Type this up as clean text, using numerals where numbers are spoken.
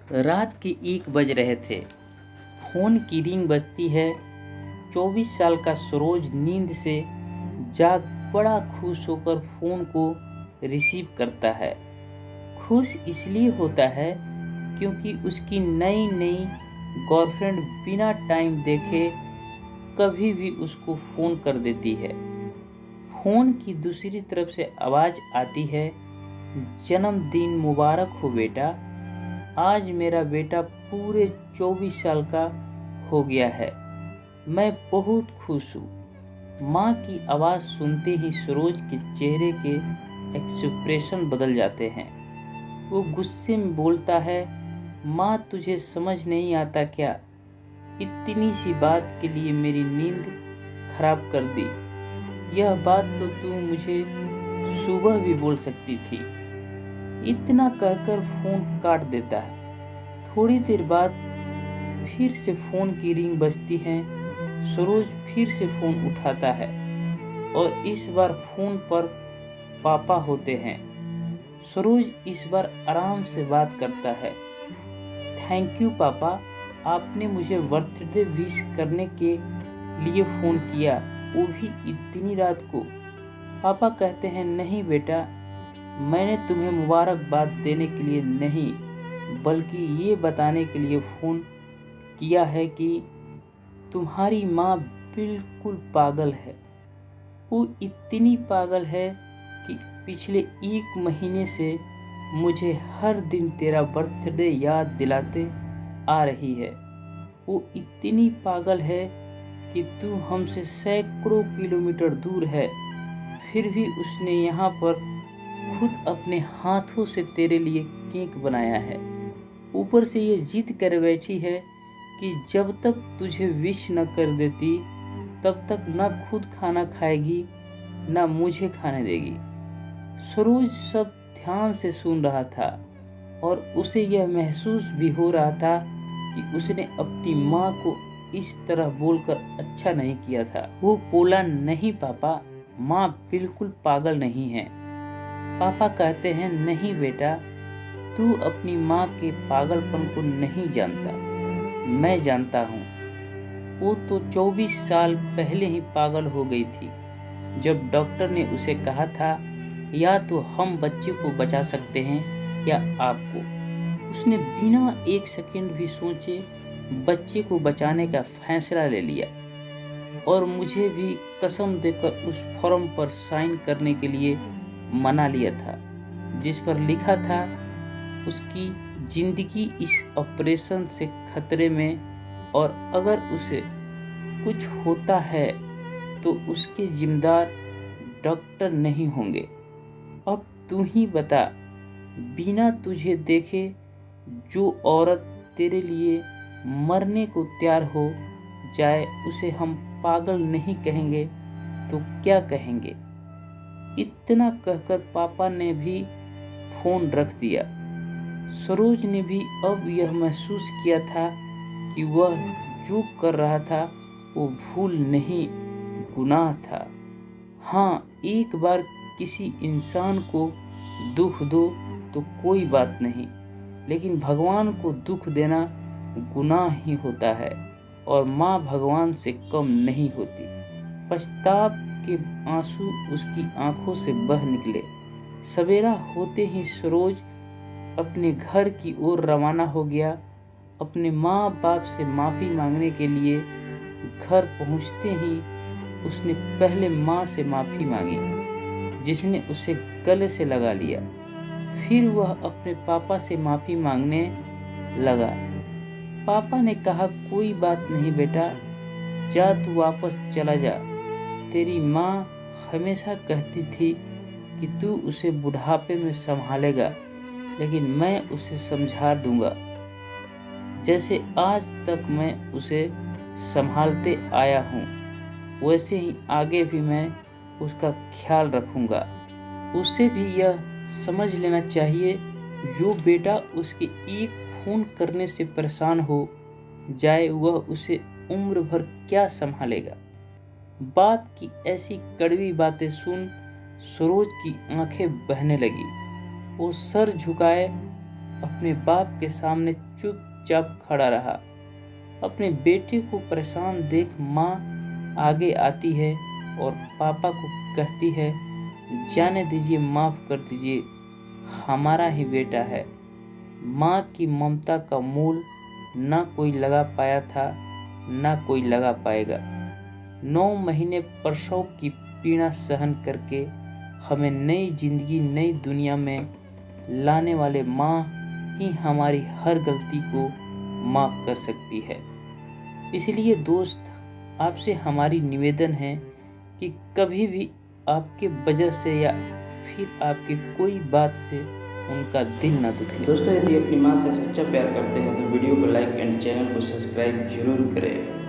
रात के 1 बज रहे थे। फ़ोन की रिंग बजती है। 24 साल का सरोज नींद से जाग बड़ा खुश होकर फ़ोन को रिसीव करता है। खुश इसलिए होता है क्योंकि उसकी नई नई गर्लफ्रेंड बिना टाइम देखे कभी भी उसको फ़ोन कर देती है। फ़ोन की दूसरी तरफ से आवाज़ आती है, जन्मदिन मुबारक हो बेटा। आज मेरा बेटा पूरे 24 साल का हो गया है। मैं बहुत खुश हूँ। माँ की आवाज़ सुनते ही सरोज के चेहरे के एक्सप्रेशन बदल जाते हैं। वो गुस्से में बोलता है, माँ तुझे समझ नहीं आता क्या? इतनी सी बात के लिए मेरी नींद खराब कर दी। यह बात तो तू मुझे सुबह भी बोल सकती थी। इतना कहकर फ़ोन काट देता है। थोड़ी देर बाद फिर से फ़ोन की रिंग बजती है। सरोज फिर से फ़ोन उठाता है और इस बार फ़ोन पर पापा होते हैं। सरोज इस बार आराम से बात करता है। थैंक यू पापा, आपने मुझे बर्थडे विश करने के लिए फ़ोन किया, वो भी इतनी रात को। पापा कहते हैं, नहीं बेटा, मैंने तुम्हें मुबारकबाद देने के लिए नहीं बल्कि ये बताने के लिए फ़ोन किया है कि तुम्हारी माँ बिल्कुल पागल है। वो इतनी पागल है कि पिछले 1 महीने से मुझे हर दिन तेरा बर्थडे याद दिलाते आ रही है। वो इतनी पागल है कि तू हमसे सैकड़ों किलोमीटर दूर है, फिर भी उसने यहाँ पर खुद अपने हाथों से तेरे लिए केक बनाया है। ऊपर से ये जिद कर बैठी है कि जब तक तुझे विश न कर देती तब तक न खुद खाना खाएगी न मुझे खाने देगी। सरोज सब ध्यान से सुन रहा था और उसे यह महसूस भी हो रहा था कि उसने अपनी माँ को इस तरह बोलकर अच्छा नहीं किया था। वो बोला, नहीं पापा, माँ बिल्कुल पागल नहीं है। पापा कहते हैं, नहीं बेटा, तू अपनी माँ के पागलपन को नहीं जानता, मैं जानता हूँ। वो तो 24 साल पहले ही पागल हो गई थी जब डॉक्टर ने उसे कहा था या तो हम बच्चे को बचा सकते हैं या आपको। उसने बिना 1 सेकंड भी सोचे बच्चे को बचाने का फैसला ले लिया और मुझे भी कसम देकर उस फॉर्म पर साइन करने के लिए मना लिया था जिस पर लिखा था उसकी जिंदगी इस ऑपरेशन से खतरे में और अगर उसे कुछ होता है तो उसके जिम्मेदार डॉक्टर नहीं होंगे। अब तू ही बता, बिना तुझे देखे जो औरत तेरे लिए मरने को तैयार हो जाए उसे हम पागल नहीं कहेंगे तो क्या कहेंगे? इतना कहकर पापा ने भी फ़ोन रख दिया। सरोज ने भी अब यह महसूस किया था कि वह जो कर रहा था वो भूल नहीं, गुनाह था। हाँ, एक बार किसी इंसान को दुख दो तो कोई बात नहीं, लेकिन भगवान को दुख देना गुनाह ही होता है और माँ भगवान से कम नहीं होती। पछताव के आंसू उसकी आंखों से बह निकले। सवेरा होते ही सरोज अपने घर की ओर रवाना हो गया। अपने माँ बाप से माफ़ी मांगने के लिए घर पहुँचते ही उसने पहले माँ से माफ़ी मांगी जिसने उसे गले से लगा लिया। फिर वह अपने पापा से माफ़ी मांगने लगा। पापा ने कहा, कोई बात नहीं बेटा, जा तू वापस चला जा। तेरी माँ हमेशा कहती थी कि तू उसे बुढ़ापे में संभालेगा, लेकिन मैं उसे समझा दूंगा जैसे आज तक मैं उसे संभालते आया हूँ, वैसे ही आगे भी मैं उसका ख्याल रखूंगा। उसे भी यह समझ लेना चाहिए, जो बेटा उसके एक फ़ोन करने से परेशान हो जाए वह उसे उम्र भर क्या संभालेगा। बाप की ऐसी कड़वी बातें सुन सरोज की आंखें बहने लगी। वो सर झुकाए अपने बाप के सामने चुपचाप खड़ा रहा। अपने बेटे को परेशान देख माँ आगे आती है और पापा को कहती है, जाने दीजिए, माफ़ कर दीजिए, हमारा ही बेटा है। माँ की ममता का मोल ना कोई लगा पाया था, ना कोई लगा पाएगा। 9 महीने प्रसव की पीड़ा सहन करके हमें नई जिंदगी, नई दुनिया में लाने वाले माँ ही हमारी हर गलती को माफ़ कर सकती है। इसलिए दोस्त, आपसे हमारी निवेदन है कि कभी भी आपके वजह से या फिर आपकी कोई बात से उनका दिल ना दुखे। दोस्तों, यदि अपनी माँ से सच्चा प्यार करते हैं तो वीडियो को लाइक एंड चैनल को सब्सक्राइब जरूर करें।